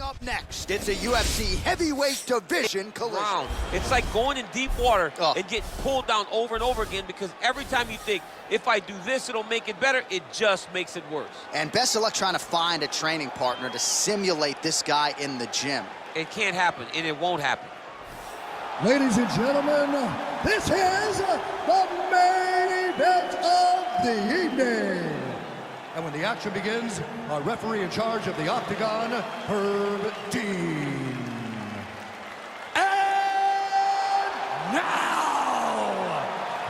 Coming up next, it's a UFC heavyweight division collision. It's like going in deep water and getting pulled down over and over again, because every time you think, if I do this, it'll make it better, it just makes it worse. And best of luck trying to find a training partner to simulate this guy in the gym. It can't happen, and it won't happen. Ladies and gentlemen, this is the main event of the evening. And when the action begins, our referee in charge of the Octagon, Herb Dean. And now,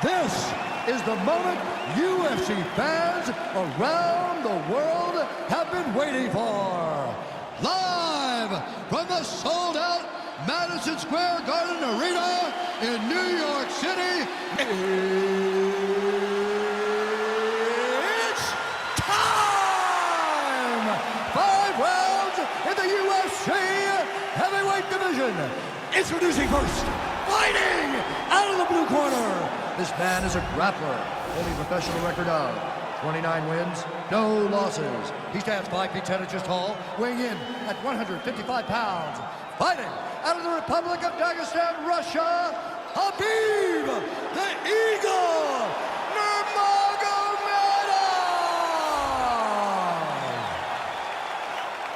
this is the moment UFC fans around the world have been waiting for. Live from the sold-out Madison Square Garden Arena in New York City, it's time! 5 rounds in the UFC heavyweight division. Introducing first, fighting out of the blue corner. This man is a grappler, holding a professional record of 29 wins, no losses. He stands 5 feet 10 inches tall, weighing in at 155 pounds. Fighting out of the Republic of Dagestan, Russia, Khabib the Eagle Nurmagomedov.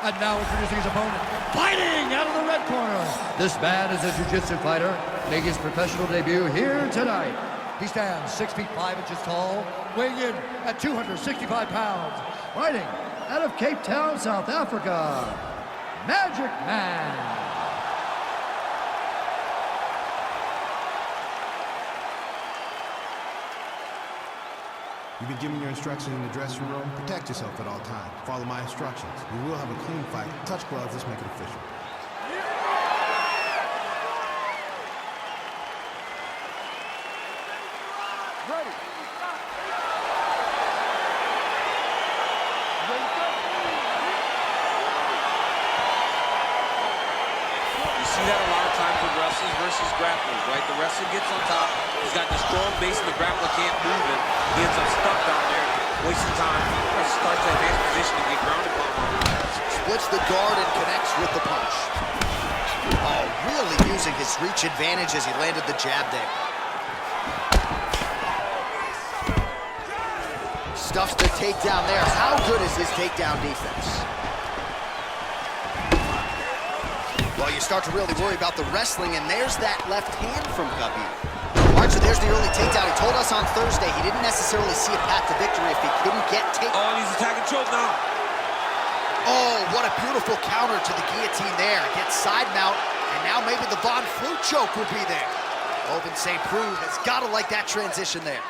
And now introducing his opponent, fighting out of the red corner. This man is a jiu-jitsu fighter, making his professional debut here tonight. He stands 6 feet 5 inches tall, weighing in at 265 pounds. Fighting out of Cape Town, South Africa, Magic Man. You've been given your instructions in the dressing room. Protect yourself at all times. Follow my instructions. We will have a clean fight. Touch gloves. Let's make it official. Ready. You see that a lot of times with wrestlers versus grapplers, right? The wrestler gets on top, he's got the strong base, and the grappler can't move him. He ends up stuck down there, wasting time. He starts to advance position to get grounded by him. Splits the guard and connects with the punch. Oh, really using his reach advantage as he landed the jab there. Stuffs the takedown there. How good is his takedown defense? Well, you start to really worry about the wrestling, and there's that left hand from Khabib. All right, so there's the early takedown. He told us on Thursday he didn't necessarily see a path to victory if he couldn't get takedown. Oh, and he's attacking choke now. Oh, what a beautiful counter to the guillotine there. Gets side mount, and now maybe the Von Flue choke will be there. Ovince St. Preux has got to like that transition there.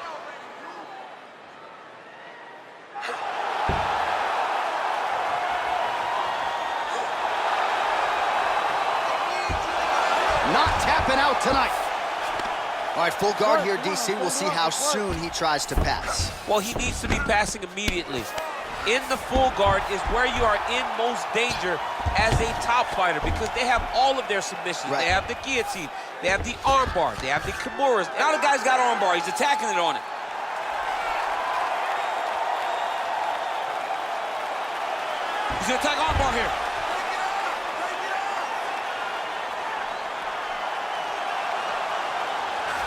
Not tapping out tonight. All right, full guard here, DC. We'll see how soon he tries to pass. Well, he needs to be passing immediately. In the full guard is where you are in most danger as a top fighter, because they have all of their submissions. Right. They have the guillotine, they have the armbar, they have the kimuras. Now the guy's got armbar, he's attacking it on it. He's gonna attack armbar here.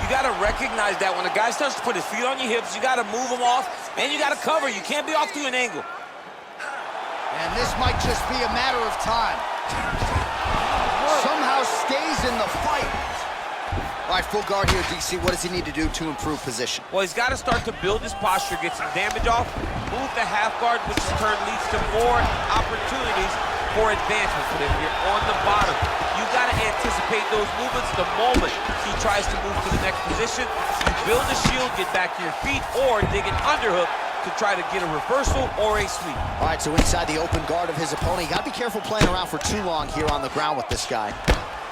You gotta recognize that when a guy starts to put his feet on your hips, you gotta move him off, and you gotta cover. You can't be off to an angle. And this might just be a matter of time. Somehow stays in the fight. All right, full guard here, DC. What does he need to do to improve position? Well, he's gotta start to build his posture, get some damage off, move the half guard, which in turn leads to more opportunities for advancement. But if you're on the bottom, you gotta anticipate those movements the moment he tries to move to the next position. You build a shield, get back to your feet, or dig an underhook to try to get a reversal or a sweep. All right, so inside the open guard of his opponent, you gotta be careful playing around for too long here on the ground with this guy.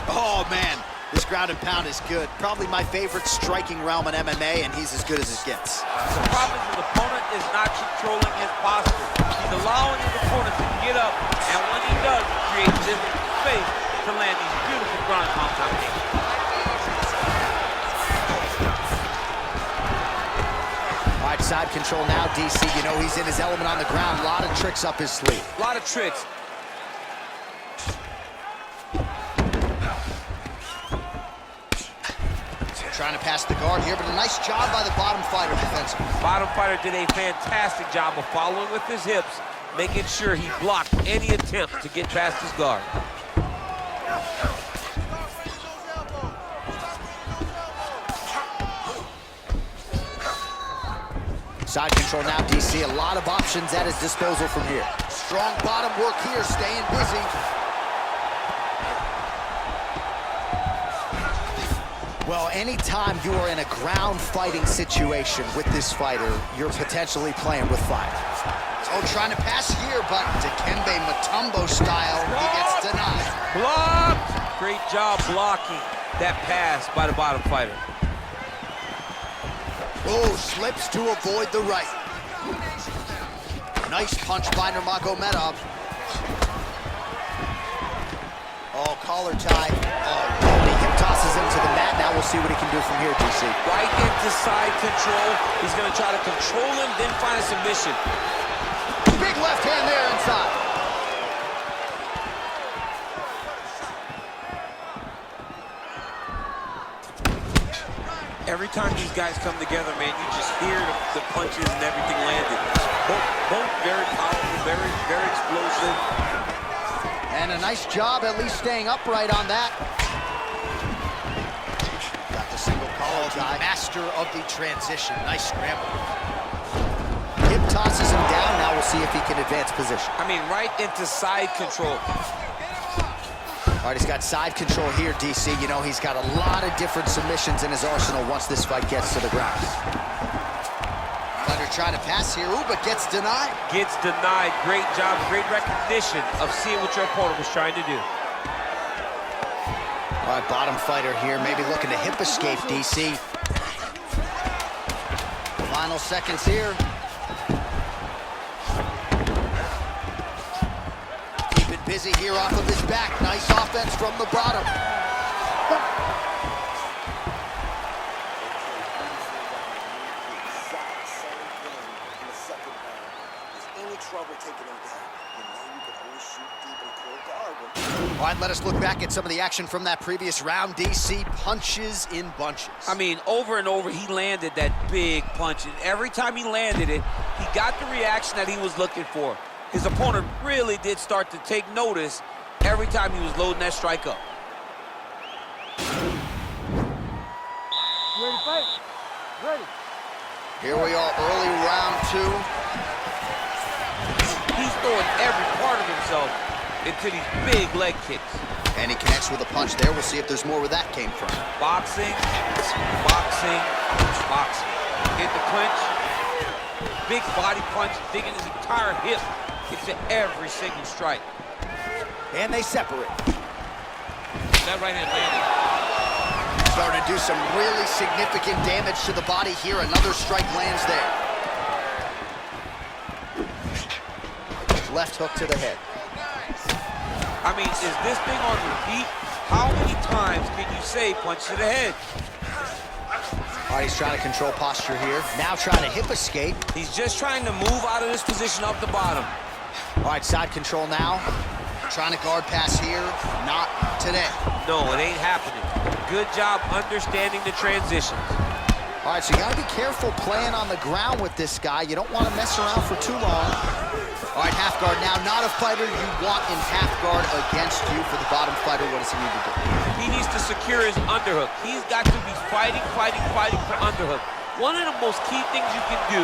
Oh, man, this ground and pound is good. Probably my favorite striking realm in MMA, and he's as good as it gets. The problem is his opponent is not controlling his posture. He's allowing his opponent to get up, and when he does, create this space to land these beautiful ground and pound combinations. All right, side control now, DC. You know he's in his element on the ground. A lot of tricks up his sleeve. A lot of tricks. Trying to pass the guard here, but a nice job by the bottom fighter defensively. Bottom fighter did a fantastic job of following with his hips, making sure he blocked any attempt to get past his guard. Side control now, DC. A lot of options at his disposal from here. Strong bottom work here, staying busy. Well, anytime you are in a ground fighting situation with this fighter, you're potentially playing with fire. Oh, trying to pass here, but Dikembe Mutombo style, he gets denied. Blocked! Great job blocking that pass by the bottom fighter. Oh, slips to avoid the right. Nice punch by Nurmagomedov. Oh, collar tie. Oh, he hip tosses him to the mat. Now we'll see what he can do from here, DC. Right into side control. He's gonna try to control him, then find a submission. Big left hand there inside. Every time these guys come together, man, you just hear the punches and everything landed. Both very powerful, very explosive. And a nice job at least staying upright on that. Got the single collar tie. Master of the transition. Nice scramble. Hip tosses him down. Now we'll see if he can advance position. I mean, right into side control. All right, he's got side control here, DC. You know, he's got a lot of different submissions in his arsenal once this fight gets to the ground. Fighter trying to pass here, ooh, but gets denied. Gets denied. Great job, great recognition of seeing what your opponent was trying to do. All right, bottom fighter here, maybe looking to hip escape, DC. Final seconds here. Keeping busy here off of his back. Nice offense from the bottom. All right, let us look back at some of the action from that previous round. DC punches in bunches. I mean, over and over, he landed that big punch. And every time he landed it, he got the reaction that he was looking for. His opponent really did start to take notice every time he was loading that strike up. Ready to fight? Ready. Here we are, early round two. He's throwing every part of himself into these big leg kicks. And he connects with a punch there. We'll see if there's more where that came from. Boxing, boxing, boxing. Hit the clinch. Big body punch, digging his entire hip into every single strike. And they separate. That right hand landing. Starting to do some really significant damage to the body here. Another strike lands there. Left hook to the head. I mean, is this thing on repeat? How many times can you say punch to the head? All right, he's trying to control posture here. Now trying to hip escape. He's just trying to move out of this position up the bottom. All right, side control now. Trying to guard pass here. Not today. No, it ain't happening. Good job understanding the transitions. All right, so you got to be careful playing on the ground with this guy. You don't want to mess around for too long. All right, half guard now. Not a fighter you want in half guard against you. For the bottom fighter, what does he need to do? He needs to secure his underhook. He's got to be fighting for underhook. One of the most key things you can do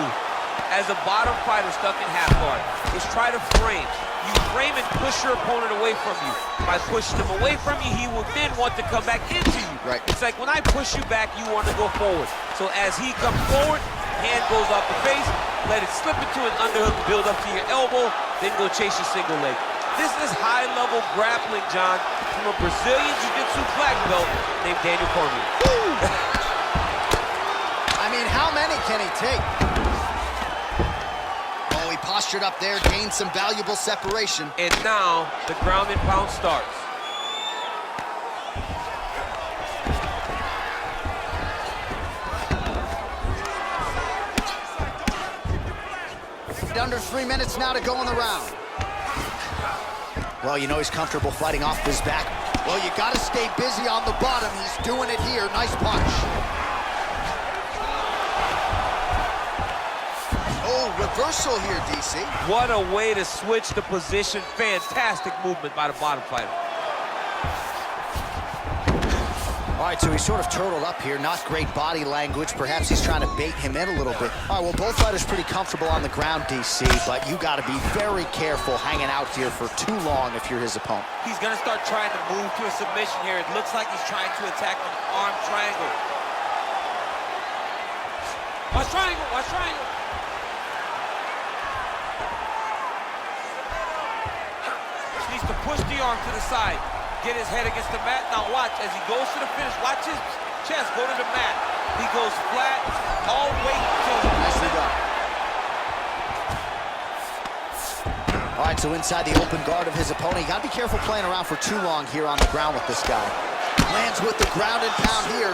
as a bottom fighter stuck in half guard is try to frame. You frame and push your opponent away from you. By pushing him away from you, he will then want to come back into you. Right. It's like when I push you back, you want to go forward. So as he comes forward, hand goes off the face, let it slip into an underhook, build up to your elbow, then go chase your single leg. This is high-level grappling, John, from a Brazilian Jiu-Jitsu black belt named Daniel Cormier. I mean, how many can he take? Oh, he postured up there, gained some valuable separation. And now the ground and pound starts. Under 3 minutes now to go in the round. Well, you know he's comfortable fighting off his back. Well, you got to stay busy on the bottom. He's doing it here. Nice punch. reversal here, DC. What a way to switch the position. Fantastic movement by the bottom fighter. All right, so he's sort of turtled up here. Not great body language. Perhaps he's trying to bait him in a little bit. All right, well, both fighters pretty comfortable on the ground, DC, but you got to be very careful hanging out here for too long if you're his opponent. He's going to start trying to move to a submission here. It looks like he's trying to attack an arm triangle. Watch triangle, watch triangle. Needs to push the arm to the side. Get his head against the mat. Now watch, as he goes to the finish, watch his chest go to the mat. He goes flat, all weight kills him. Nicely done. All right, so inside the open guard of his opponent. You gotta be careful playing around for too long here on the ground with this guy. Lands with the ground and pound here.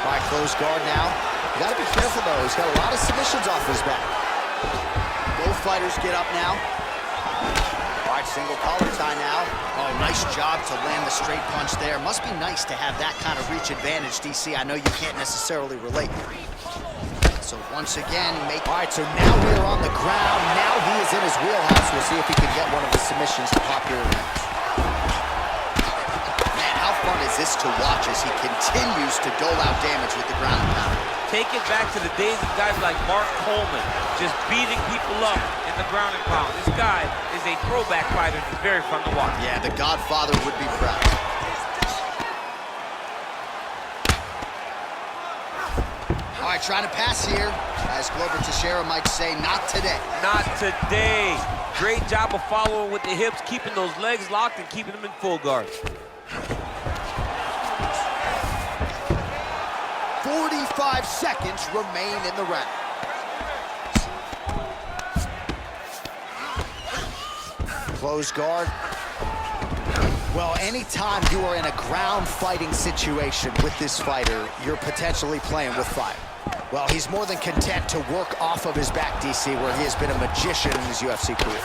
All right, closed guard now. You gotta be careful though. He's got a lot of submissions off his back. Both fighters get up now. All right, single collar tie now. Oh, nice job to land the straight punch there. Must be nice to have that kind of reach advantage, DC. I know you can't necessarily relate. So once again, all right, so now we're on the ground. Now he is in his wheelhouse. We'll see if he can get one of the submissions to pop here. Man, how fun is this to watch as he continues to dole out damage with the ground and pound? Take it back to the days of guys like Mark Coleman, just beating people up in the ground and pound. This guy is a throwback fighter. It's very fun to watch. Yeah, the Godfather would be proud. All right, trying to pass here. As Glover Teixeira might say, not today. Not today. Great job of following with the hips, keeping those legs locked and keeping them in full guard. 45 seconds remain in the round. Close guard. Well, anytime you are in a ground fighting situation with this fighter, you're potentially playing with fire. Well, he's more than content to work off of his back, DC, where he has been a magician in his UFC career.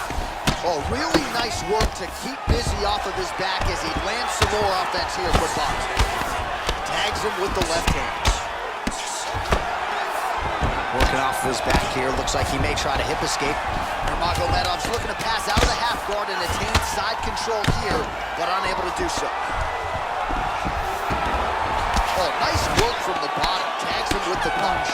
Oh, really nice work to keep busy off of his back as he lands some more offense here for Box. Tags him with the left hand. Working off of his back here. Looks like he may try to hip escape. Nurmagomedov's looking to pass out of the half guard and attain side control here, but unable to do so. Oh, nice work from the bottom. Tags him with the punch.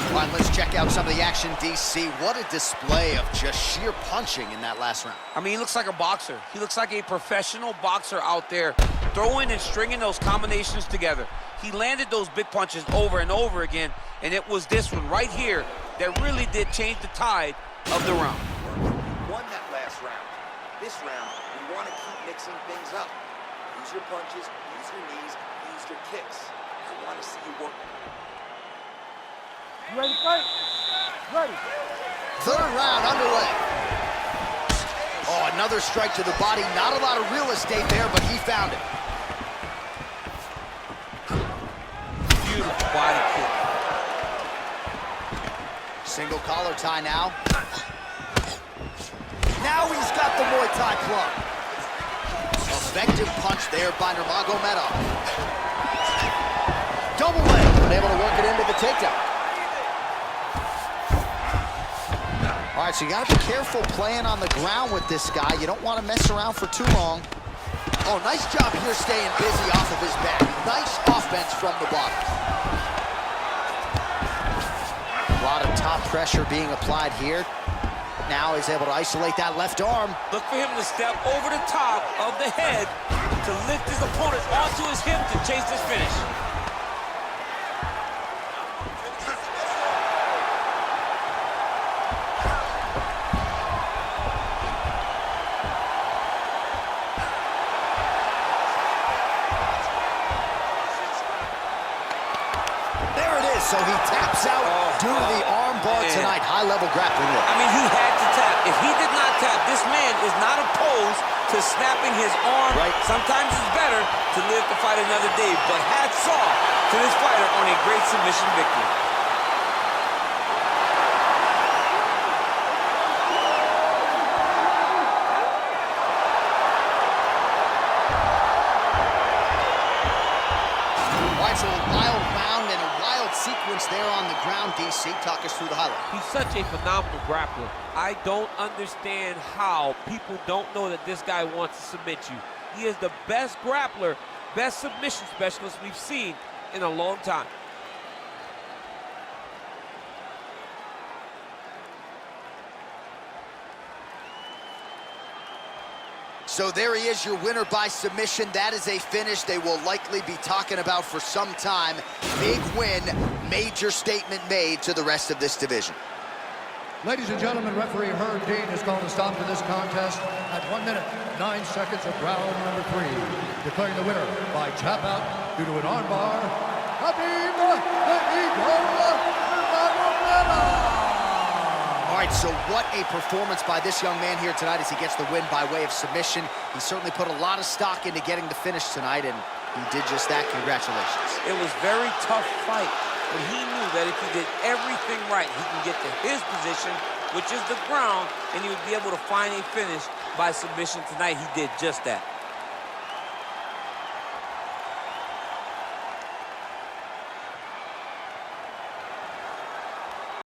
All right, let's check out some of the action, DC. What a display of just sheer punching in that last round. I mean, he looks like a boxer. He looks like a professional boxer out there, throwing and stringing those combinations together. He landed those big punches over and over again, and it was this one right here that really did change the tide of the round. Won that last round. This round, we want to keep mixing things up. Use your punches, use your knees, use your kicks. I want to see you work. You ready to fight? Ready. Third round underway. Oh, another strike to the body. Not a lot of real estate there, but he found it. Beautiful body kick. Single collar tie now. Now he's got the Muay Thai club. Effective punch there by Nurmagomedov. Double leg, but able to work it into the takedown. All right, so you gotta be careful playing on the ground with this guy. You don't want to mess around for too long. Oh, nice job here staying busy off of his back. Nice offense from the bottom. A lot of top pressure being applied here. Now he's able to isolate that left arm. Look for him to step over the top of the head to lift his opponent onto his hip to chase this finish. So he taps out due to the arm bar tonight. High-level grappling work. I mean, he had to tap. If he did not tap, this man is not opposed to snapping his arm. Right. Sometimes it's better to live to fight another day. But hats off to this fighter on a great submission victory. performance there on the ground, DC. Talk us through the highlight. He's such a phenomenal grappler. I don't understand how people don't know that this guy wants to submit you. He is the best grappler, best submission specialist we've seen in a long time. So there he is, your winner by submission. That is a finish they will likely be talking about for some time. Big win, major statement made to the rest of this division. Ladies and gentlemen, referee Herb Dean has called a stop to this contest at 1 minute, 9 seconds of round number 3. Declaring the winner by tap out due to an armbar, Khabib Nurmagomedov. All right, so what a performance by this young man here tonight as he gets the win by way of submission. He certainly put a lot of stock into getting the finish tonight, and he did just that. Congratulations. It was a very tough fight, but he knew that if he did everything right, he can get to his position, which is the ground, and he would be able to find a finish by submission tonight. He did just that.